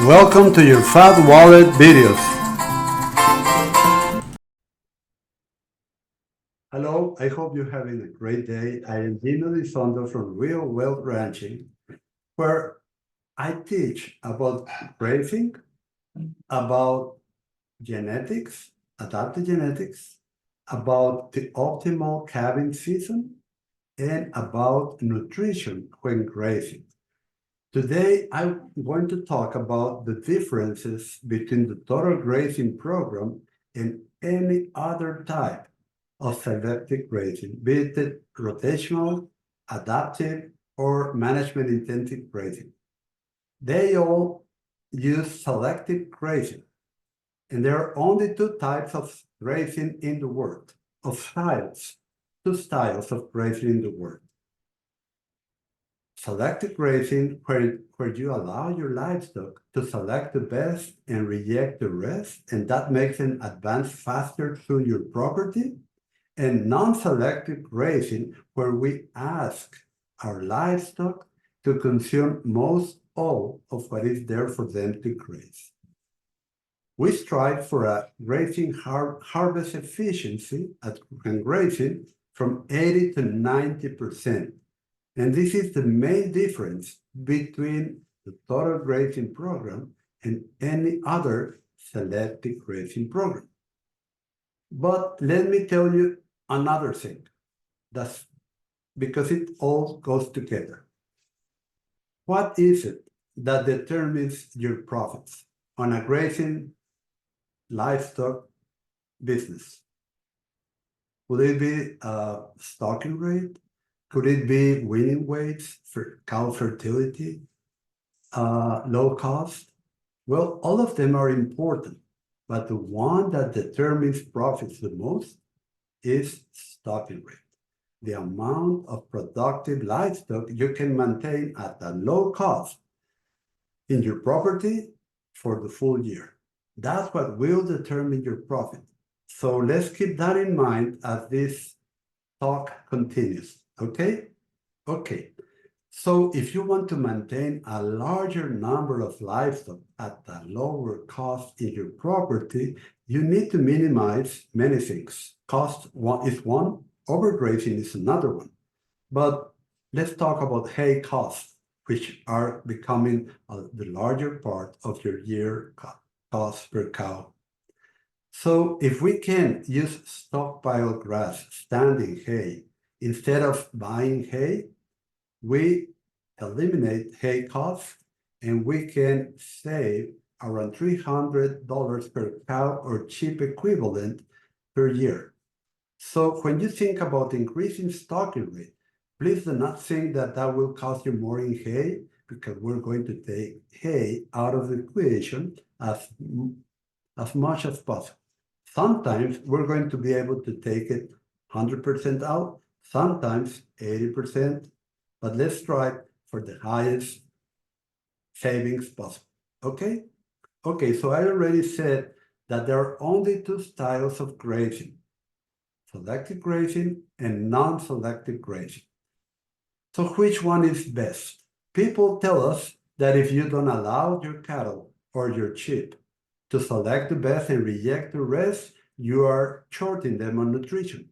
Welcome to your Fat Wallet videos. Hello, I hope you're having a great day. I am Jaime Elizondo from Real Wealth Ranching, where I teach about grazing, about genetics, adapted genetics, about the optimal calving season, and about nutrition when grazing. Today, I'm going to talk about the differences between the Total Grazing Program and any other type of selective grazing, be it rotational, adaptive, or management-intensive grazing. They all use selective grazing, and there are only two types of grazing in the world, two styles of grazing in the world. Selective grazing, where you allow your livestock to select the best and reject the rest, and that makes them advance faster through your property. And non-selective grazing, where we ask our livestock to consume most all of what is there for them to graze. We strive for a grazing harvest efficiency when grazing from 80 to 90%. And this is the main difference between the Total Grazing Program and any other selective grazing program. But let me tell you another thing, that's because it all goes together. What is it that determines your profits on a grazing livestock business? Would it be stocking rate? Could it be weaning weights for cow fertility, low cost? Well, all of them are important, but the one that determines profits the most is stocking rate, the amount of productive livestock you can maintain at a low cost in your property for the full year. That's what will determine your profit. So let's keep that in mind as this talk continues. Okay? Okay. So if you want to maintain a larger number of livestock at a lower cost in your property, you need to minimize many things. Cost is one, overgrazing is another one. But let's talk about hay costs, which are becoming the larger part of your year cost per cow. So if we can use stockpiled grass, standing hay, instead of buying hay, we eliminate hay costs and we can save around $300 per cow or cheap equivalent per year. So when you think about increasing stocking rate, please do not think that that will cost you more in hay, because we're going to take hay out of the equation as much as possible. Sometimes we're going to be able to take it 100% out, sometimes 80%, but let's strive for the highest savings possible. Okay? Okay, so I already said that there are only two styles of grazing, selective grazing and non-selective grazing. So which one is best? People tell us that if you don't allow your cattle or your sheep to select the best and reject the rest, you are shorting them on nutrition.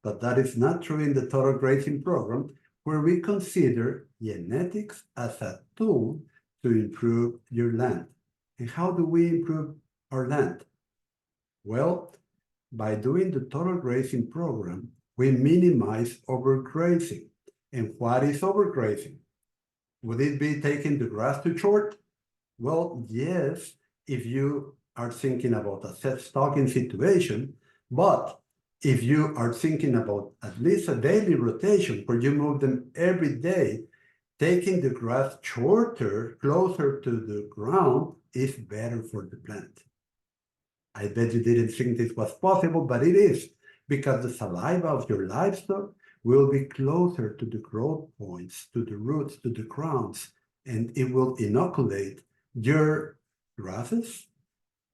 But that is not true in the Total Grazing Program, where we consider genetics as a tool to improve your land. And how do we improve our land? Well, by doing the Total Grazing Program, we minimize overgrazing. And what is overgrazing? Would it be taking the grass too short? Well, yes, if you are thinking about a set stocking situation, but if you are thinking about at least a daily rotation where you move them every day, taking the grass shorter, closer to the ground is better for the plant. I bet you didn't think this was possible, but it is, because the saliva of your livestock will be closer to the growth points, to the roots, to the crowns, and it will inoculate your grasses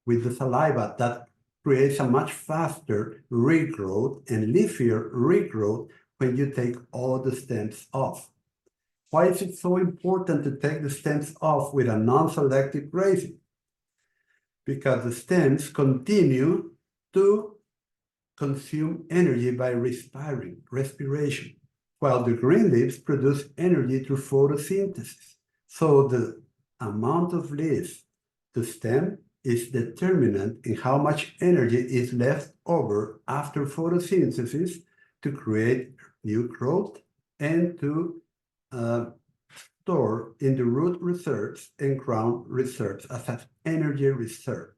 with the saliva that creates a much faster regrowth and leafier regrowth when you take all the stems off. Why is it so important to take the stems off with a non-selective grazing? Because the stems continue to consume energy by respiration, while the green leaves produce energy through photosynthesis. So the amount of leaves to stem is determinant in how much energy is left over after photosynthesis to create new growth and to store in the root reserves and crown reserves as an energy reserve.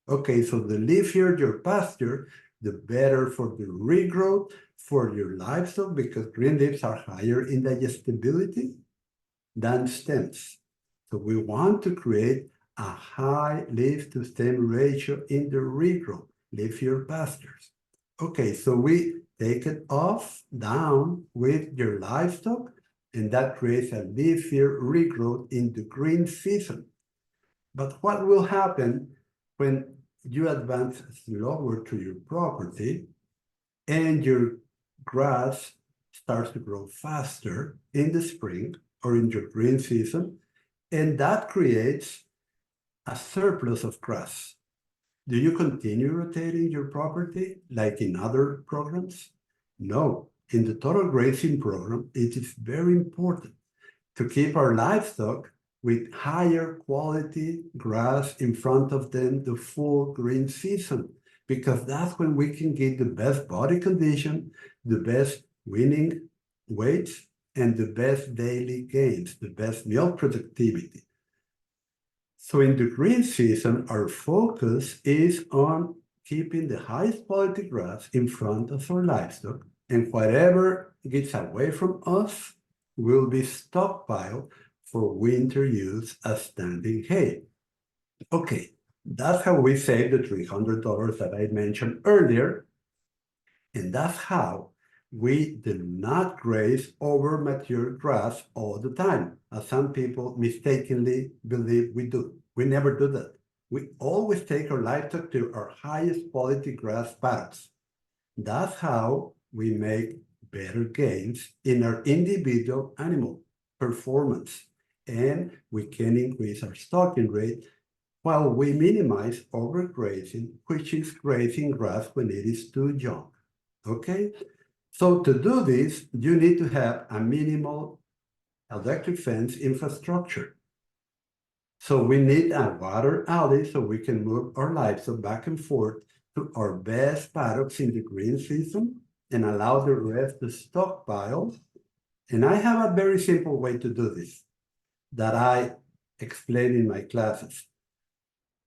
Okay, so the leafier your pasture, the better for the regrowth for your livestock, because green leaves are higher in digestibility than stems. So we want to create a high leaf to stem ratio in the regrowth, leafier pastures. Okay, so we take it off down with your livestock, and that creates a leafier regrowth in the green season. But what will happen when you advance slower to your property and your grass starts to grow faster in the spring or in your green season, and that creates a surplus of grass? Do you continue rotating your property like in other programs? No. In the Total Grazing Program, it is very important to keep our livestock with higher quality grass in front of them the full green season, because that's when we can get the best body condition, the best winning weights, and the best daily gains, the best milk productivity. So in the green season, our focus is on keeping the highest quality grass in front of our livestock, and whatever gets away from us will be stockpiled for winter use as standing hay. Okay, that's how we save the $300 that I mentioned earlier, and that's how we do not graze over mature grass all the time, as some people mistakenly believe we do. We never do that. We always take our livestock to our highest quality grass paddocks. That's how we make better gains in our individual animal performance, and we can increase our stocking rate while we minimize overgrazing, which is grazing grass when it is too young. Okay? So to do this, you need to have a minimal electric fence infrastructure. So we need a water alley so we can move our livestock back and forth to our best paddocks in the green season and allow the rest to stockpile. And I have a very simple way to do this that I explain in my classes.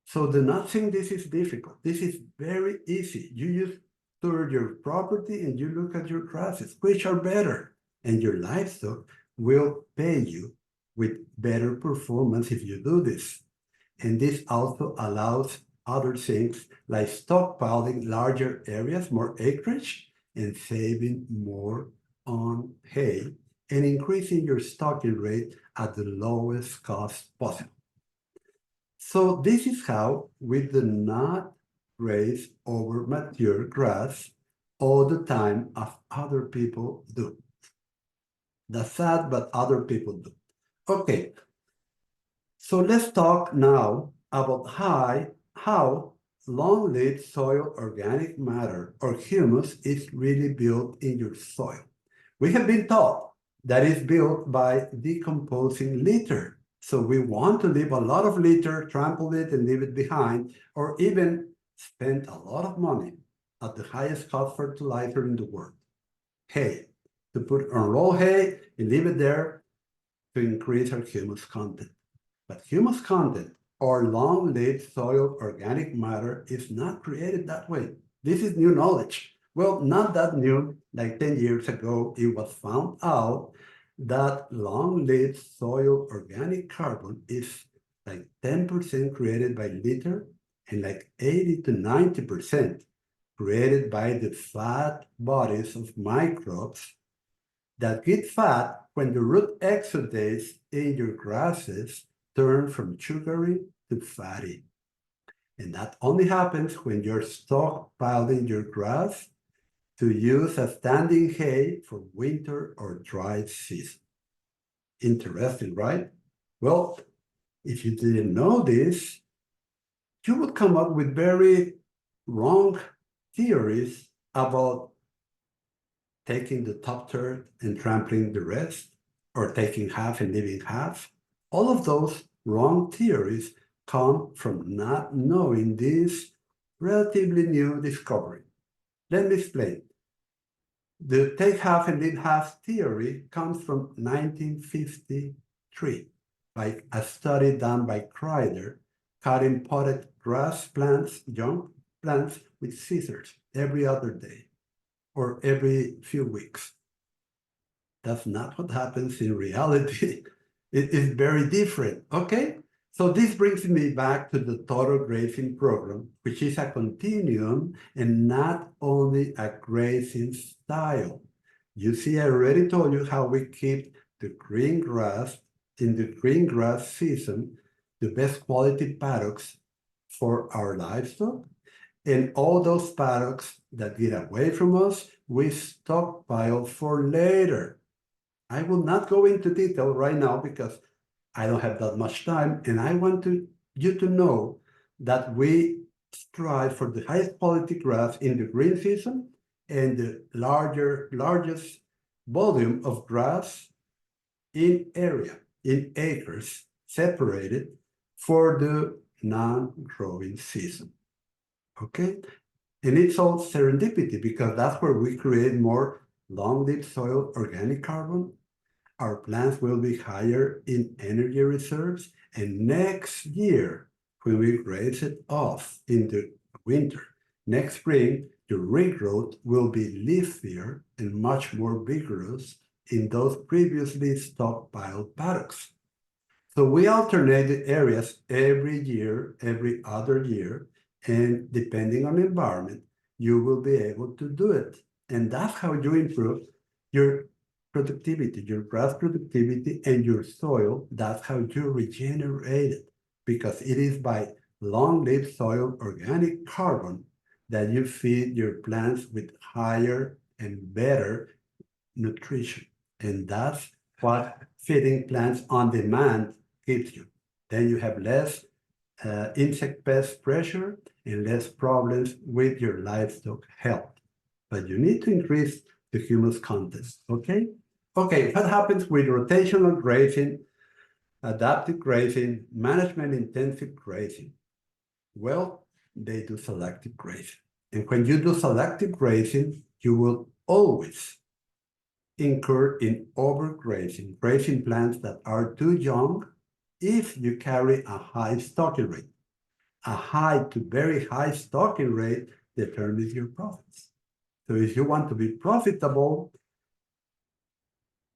So do not think this is difficult. This is very easy. You just tour your property and you look at your grasses, which are better, and your livestock will pay you with better performance if you do this. And this also allows other things like stockpiling larger areas, more acreage, and saving more on hay, and increasing your stocking rate at the lowest cost possible. So this is how we do not graze over mature grass all the time as other people do. That's sad, but other people do. Okay, so let's talk now about how long-lived soil organic matter or humus is really built in your soil. We have been taught that it's built by decomposing litter. So we want to leave a lot of litter, trample it and leave it behind, or even spend a lot of money at the highest cost fertilizer in the world, hay, to put on raw hay and leave it there to increase our humus content. But humus content or long-lived soil organic matter is not created that way. This is new knowledge. Well, not that new. Like 10 years ago, it was found out that long-lived soil organic carbon is like 10% created by litter and like 80 to 90% created by the fat bodies of microbes that get fat when the root exudates in your grasses turn from sugary to fatty. And that only happens when you're stockpiling your grass to use as standing hay for winter or dry season. Interesting, right? Well, if you didn't know this, you would come up with very wrong theories about taking the top third and trampling the rest, or taking half and leaving half. All of those wrong theories come from not knowing this relatively new discovery. Let me explain. The take half and leave half theory comes from 1953 by a study done by Kreider, cutting potted grass plants, young plants, with scissors every other day or every few weeks. That's not what happens in reality. It is very different, okay? So this brings me back to the Total Grazing Program, which is a continuum and not only a grazing style. You see, I already told you how we keep the green grass in the green grass season, the best quality paddocks for our livestock. And all those paddocks that get away from us, we stockpile for later. I will not go into detail right now because I don't have that much time, and I want you to know that we strive for the highest quality grass in the green season and the largest volume of grass in area, in acres, separated for the non-growing season. Okay? And it's all serendipity because that's where we create more long-lived soil organic carbon. Our plants will be higher in energy reserves, and next year, when we graze it off in the winter, next spring, the regrowth will be leafier and much more vigorous in those previously stockpiled paddocks. So we alternate the areas every year, every other year, and depending on the environment, you will be able to do it. And that's how you improve your productivity, your grass productivity, and your soil. That's how you regenerate it, because it is by long-lived soil organic carbon that you feed your plants with higher and better nutrition. And that's what feeding plants on demand gives you. Then you have less insect pest pressure and less problems with your livestock health. But you need to increase the humus content, okay? Okay, what happens with rotational grazing, adaptive grazing, management intensive grazing? Well, they do selective grazing. And when you do selective grazing, you will always incur in overgrazing, grazing plants that are too young if you carry a high stocking rate. A high to very high stocking rate determines your profits. So if you want to be profitable,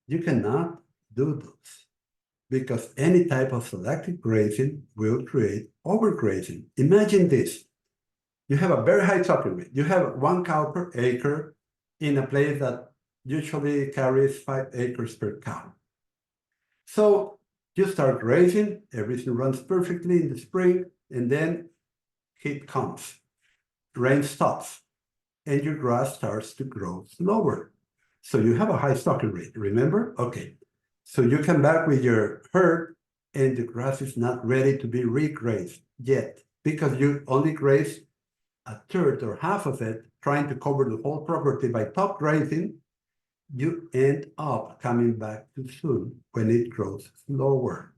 you cannot do those, because any type of selective grazing will create overgrazing. Imagine this. You have a very high stocking rate. You have 1 cow per acre in a place that usually carries 5 acres per cow. So you start grazing, everything runs perfectly in the spring, and then heat comes, rain stops, and your grass starts to grow slower. So you have a high stocking rate, remember? Okay. So you come back with your herd, and the grass is not ready to be regrazed yet, because you only graze a third or half of it, trying to cover the whole property by top grazing. You end up coming back too soon when it grows slower.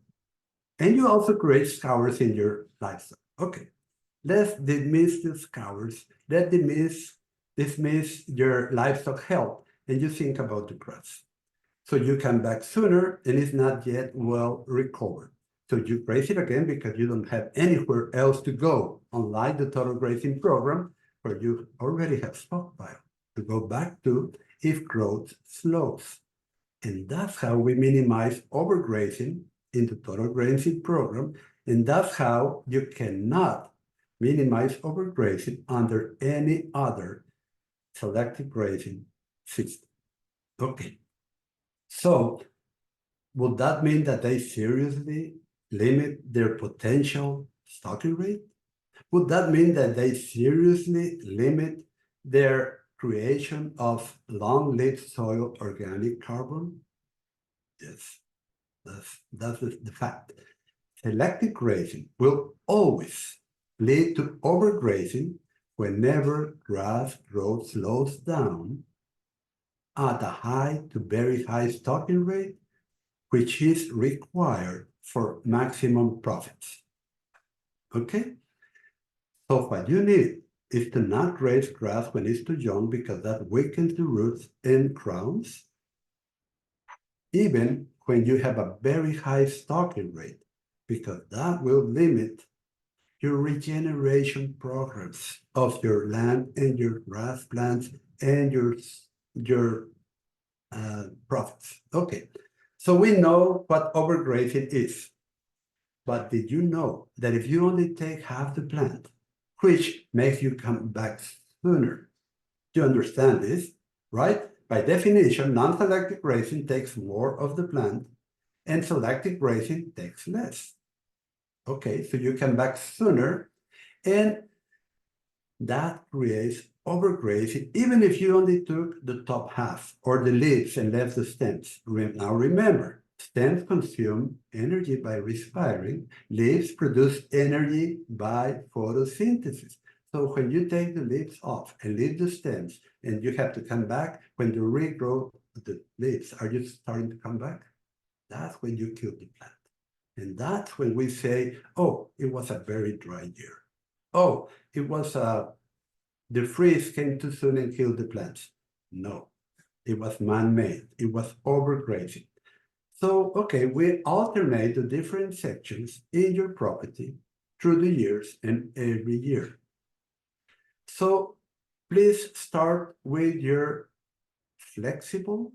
And you also create scours in your livestock. Okay, let's dismiss the scours. Let's dismiss your livestock health, and you think about the grass. So you come back sooner and it's not yet well recovered. So you graze it again because you don't have anywhere else to go, unlike the Total Grazing Program, where you already have stockpile to go back to if growth slows. And that's how we minimize overgrazing in the Total Grazing Program, and that's how you cannot minimize overgrazing under any other selective grazing system. Okay, so would that mean that they seriously limit their potential stocking rate? Would that mean that they seriously limit their creation of long-lived soil organic carbon? Yes, That's the fact. Selective grazing will always lead to overgrazing whenever grass growth slows down at a high to very high stocking rate, which is required for maximum profits. Okay? So what you need is to not graze grass when it's too young, because that weakens the roots and crowns, even when you have a very high stocking rate, because that will limit your regeneration programs of your land and your grass plants and your profits. Okay, so we know what overgrazing is, but did you know that if you only take half the plant, which makes you come back sooner? You understand this, right? By definition, non-selective grazing takes more of the plant and selective grazing takes less. Okay, so you come back sooner, and that creates overgrazing, even if you only took the top half or the leaves and left the stems. Now remember, stems consume energy by respiring, leaves produce energy by photosynthesis. So when you take the leaves off and leave the stems, and you have to come back, when you regrow the leaves, are you starting to come back? That's when you kill the plant. And that's when we say, oh, it was a very dry year. Oh, it was the freeze came too soon and killed the plants. No, it was man-made. It was overgrazing. So, okay, we alternate the different sections in your property through the years and every year. So please start with your flexible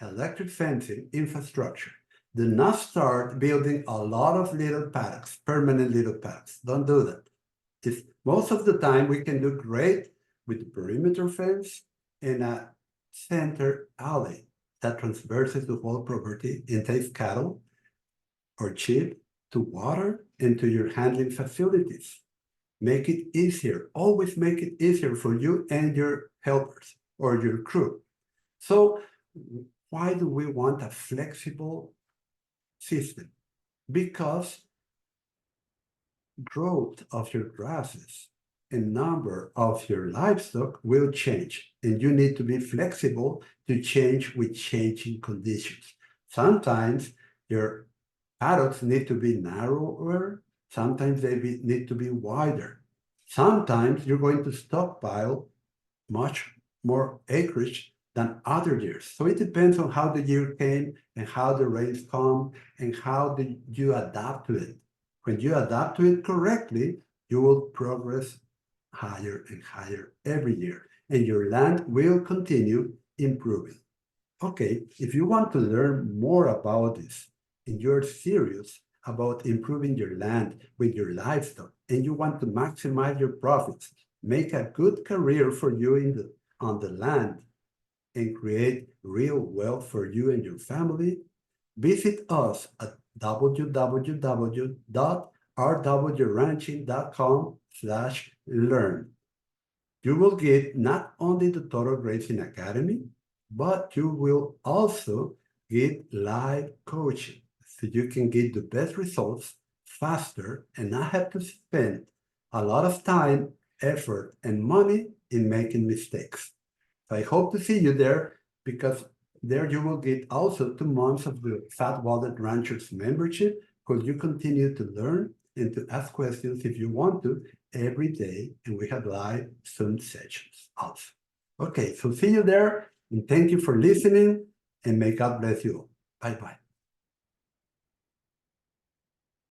electric fencing infrastructure. Do not start building a lot of little paddocks, permanent little paddocks. Don't do that. Most of the time we can do great with the perimeter fence and a center alley that traverses the whole property and takes cattle or sheep to water and to your handling facilities. Make it easier. Always make it easier for you and your helpers or your crew. So why do we want a flexible system? Because growth of your grasses and number of your livestock will change, and you need to be flexible to change with changing conditions. Sometimes your paddocks need to be narrower, sometimes they need to be wider. Sometimes you're going to stockpile much more acreage than other years. So it depends on how the year came and how the rains come and how you adapt to it. When you adapt to it correctly, you will progress higher and higher every year, and your land will continue improving. Okay, if you want to learn more about this and you're serious about improving your land with your livestock and you want to maximize your profits, make a good career for you on the land and create real wealth for you and your family, visit us at www.rwranching.com/learn. You will get not only the Total Grazing Academy, but you will also get live coaching so you can get the best results faster and not have to spend a lot of time, effort, and money in making mistakes. So I hope to see you there, because there you will get also 2 months of the Fat Wallet Ranchers membership, because you continue to learn and to ask questions if you want to every day, and we have live Zoom sessions also. Okay, so see you there, and thank you for listening, and may God bless you all. Bye-bye.